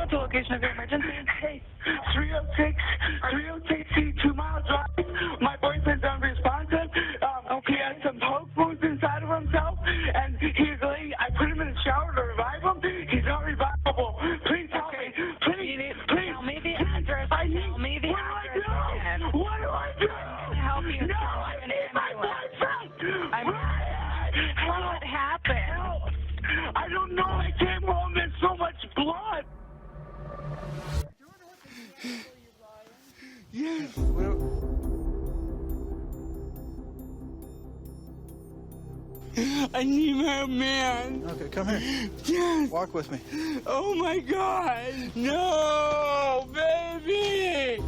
What's the location of your emergency? Hey, 306 2 miles drive. My boyfriend's unresponsive. He has some poke wounds inside of himself, and he's late. I put him in the shower to revive him. He's not revivable. Please help me. Please. Tell me the address. Tell me the address. What do I do? Help you. No, I need my boyfriend. What happened? Help. I don't know. I came home. There's so much blood. Yes. I need my man. Okay, come here. Yes. Walk with me. Oh my God. No, baby.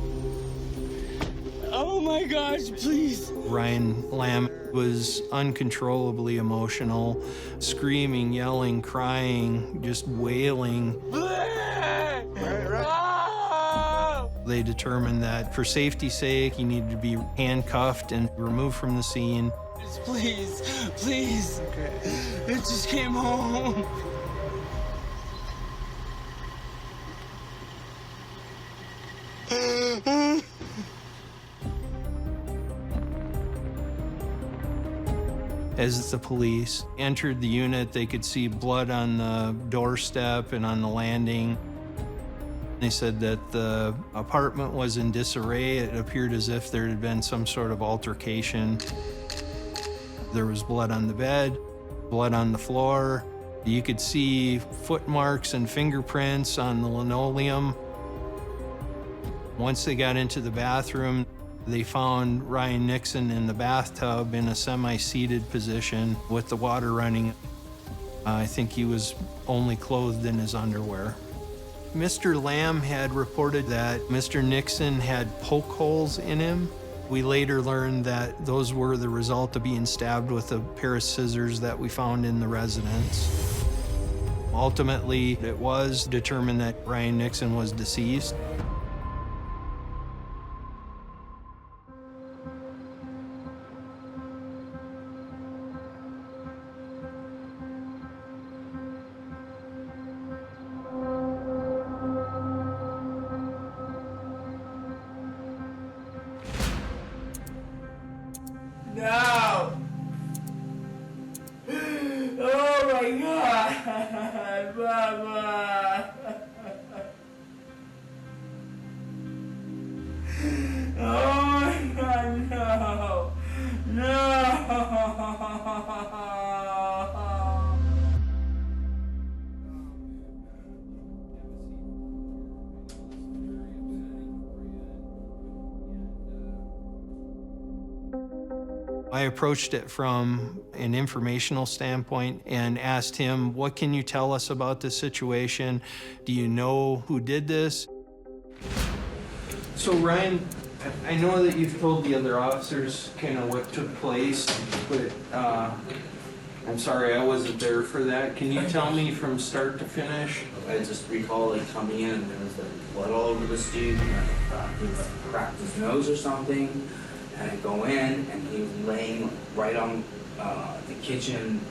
Oh my gosh, please. Ryan Lamb was uncontrollably emotional, screaming, yelling, crying, just wailing. Right. Oh! They determined that for safety's sake, he needed to be handcuffed and removed from the scene. Please. Okay. It just came home. As the police entered the unit, they could see blood on the doorstep and on the landing. They said that the apartment was in disarray. It appeared as if there had been some sort of altercation. There was blood on the bed, blood on the floor. You could see footmarks and fingerprints on the linoleum. Once they got into the bathroom, they found Ryan Nixon in the bathtub in a semi-seated position with the water running. I think he was only clothed in his underwear. Mr. Lamb had reported that Mr. Nixon had poke holes in him. We later learned that those were the result of being stabbed with a pair of scissors that we found in the residence. Ultimately, it was determined that Ryan Nixon was deceased. No! Oh my God! Mama! Oh my God, no! No! I approached it from an informational standpoint and asked him, what can you tell us about this situation? Do you know who did this? So Ryan, I know that you've told the other officers kind of what took place, but I'm sorry I wasn't there for that. Can you tell me from start to finish? I just recall like coming in and there was like blood all over this dude, and he was cracked his nose or something. And I go in, and he was laying right on the kitchen.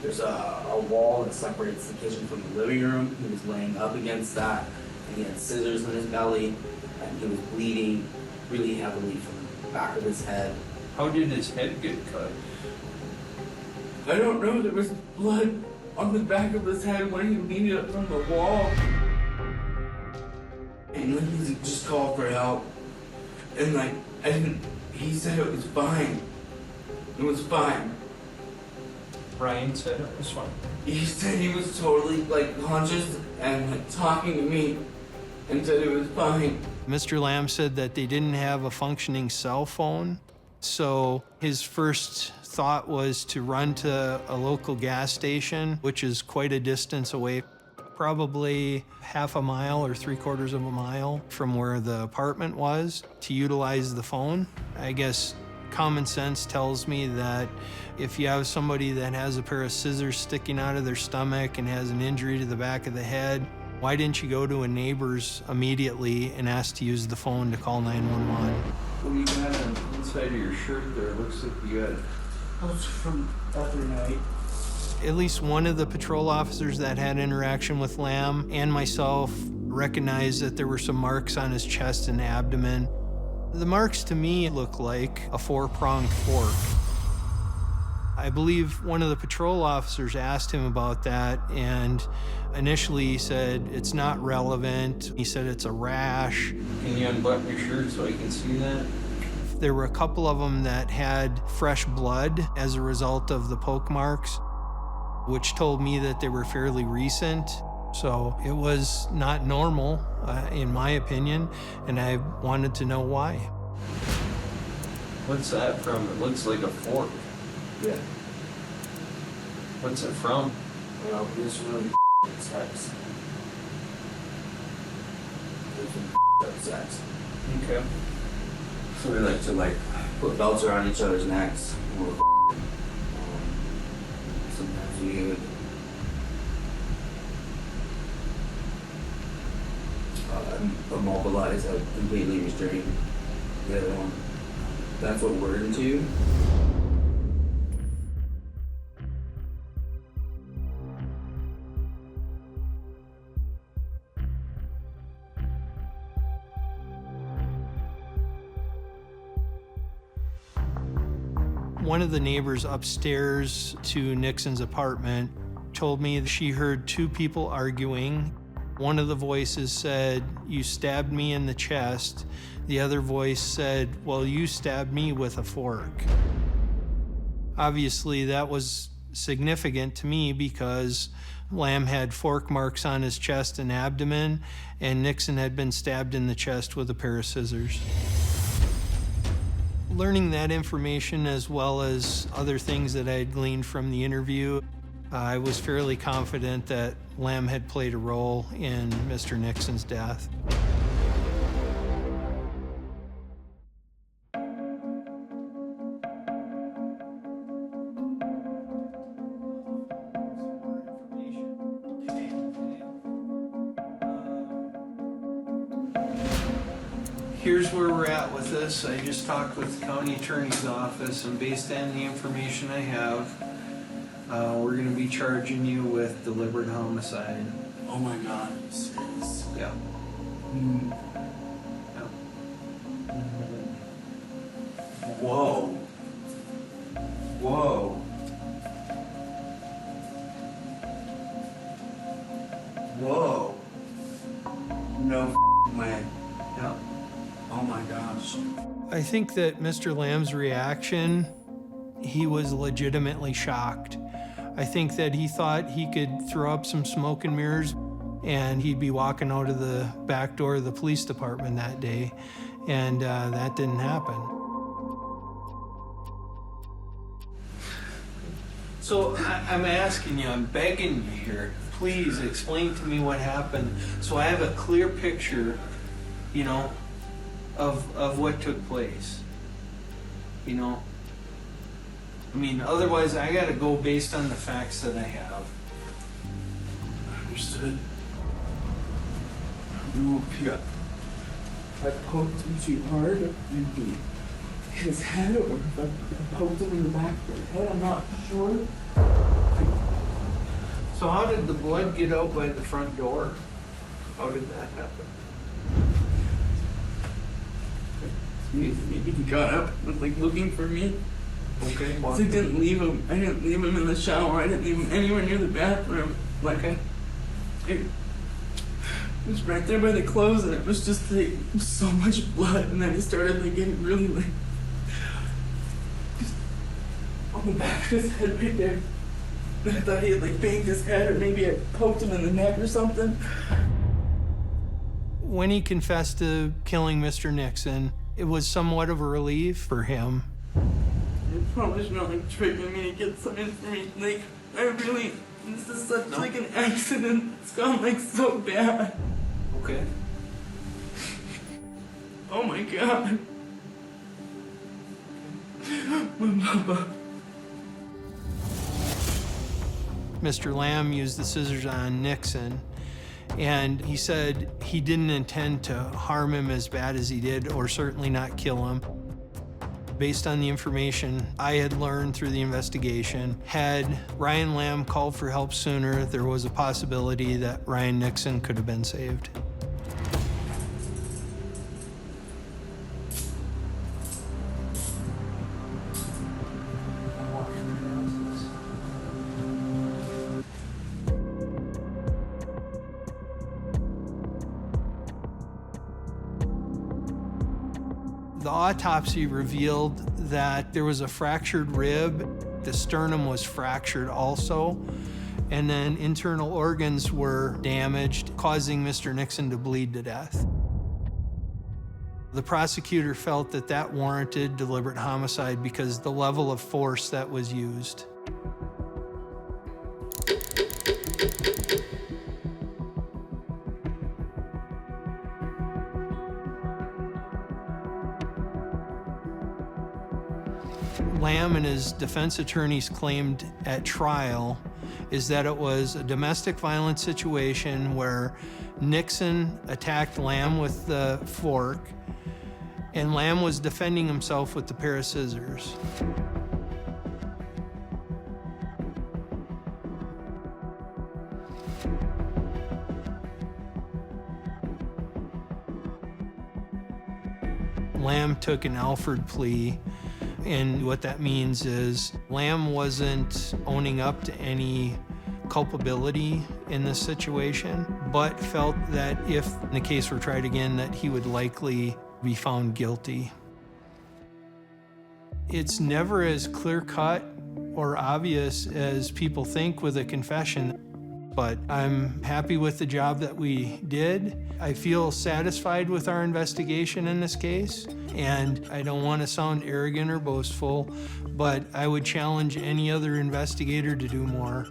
There's a wall that separates the kitchen from the living room. He was laying up against that, and he had scissors in his belly, and he was bleeding really heavily from the back of his head. How did his head get cut? I don't know, there was blood on the back of his head when he leaned up from the wall. And then he just called for help. And like, he said it was fine. It was fine. Ryan said it was fine. He said he was totally like conscious and like talking to me and said it was fine. Mr. Lamb said that they didn't have a functioning cell phone, so his first thought was to run to a local gas station, which is quite a distance away, probably half a mile or 3/4 of a mile from where the apartment was, to utilize the phone. I guess common sense tells me that if you have somebody that has a pair of scissors sticking out of their stomach and has an injury to the back of the head, why didn't you go to a neighbor's immediately and ask to use the phone to call 911? What do you got on the inside of your shirt there? Looks like you got... That was from other night. At least one of the patrol officers that had interaction with Lamb and myself Recognized that there were some marks on his chest and abdomen. The marks to me look like a 4-pronged fork. I believe one of the patrol officers asked him about that, and initially he said it's not relevant. He said it's a rash. Can you unbutton your shirt so I can see that? There were a couple of them that had fresh blood as a result of the poke marks, which told me that they were fairly recent. So it was not normal, in my opinion, and I wanted to know why. What's that from? It looks like a fork. Yeah. What's it from? Well, this really sex. Sex. Okay. So we like to put belts around each other's necks. Sometimes we would immobilize, completely restrain the other one. That's what we're into. One of the neighbors upstairs to Nixon's apartment told me that she heard two people arguing. One of the voices said, "You stabbed me in the chest." The other voice said, "Well, you stabbed me with a fork." Obviously, that was significant to me because Lamb had fork marks on his chest and abdomen, and Nixon had been stabbed in the chest with a pair of scissors. Learning that information, as well as other things that I had gleaned from the interview, I was fairly confident that Lamb had played a role in Mr. Nixon's death. Here's where we're at with this. I just talked with the county attorney's office, and based on the information I have, we're going to be charging you with deliberate homicide. Oh my God, are you serious? Yeah. Yeah. Whoa. Whoa. Whoa. No way. Yeah. Oh my gosh. I think that Mr. Lamb's reaction, he was legitimately shocked. I think that he thought he could throw up some smoke and mirrors and he'd be walking out of the back door of the police department that day, and that didn't happen. So I'm asking you, I'm begging you here, please explain to me what happened so I have a clear picture, you know, of what took place, you know? I mean, otherwise I gotta go based on the facts that I have. Understood. I poked him too hard and he hit his head, or if I poked him in the back of the head, I'm not sure. So how did the blood get out by the front door? How did that happen? Maybe he got up and was like looking for me. Okay. I didn't leave him. I didn't leave him in the shower. I didn't leave him anywhere near the bathroom. Like, Okay. It was right there by the clothes, and it was just like so much blood. And then he started like getting really like just on the back of his head right there. And I thought he had like banged his head, or maybe I poked him in the neck or something. When he confessed to killing Mr. Nixon, it was somewhat of a relief for him. It probably not like triggering me to get some information. Like, this is such like an accident. It's gone like so bad. Okay. Oh my God. My mama. Mr. Lamb used the scissors on Nixon, and he said he didn't intend to harm him as bad as he did, or certainly not kill him. Based on the information I had learned through the investigation, had Ryan Lamb called for help sooner, there was a possibility that Ryan Nixon could have been saved. The autopsy revealed that there was a fractured rib. The sternum was fractured also. And then internal organs were damaged, causing Mr. Nixon to bleed to death. The prosecutor felt that that warranted deliberate homicide because the level of force that was used. Lamb and his defense attorneys claimed at trial is that it was a domestic violence situation where Nixon attacked Lamb with the fork and Lamb was defending himself with the pair of scissors. Lamb took an Alford plea, and what that means is Lamb wasn't owning up to any culpability in this situation, but felt that if the case were tried again, that he would likely be found guilty. It's never as clear-cut or obvious as people think with a confession, but I'm happy with the job that we did. I feel satisfied with our investigation in this case, and I don't want to sound arrogant or boastful, but I would challenge any other investigator to do more.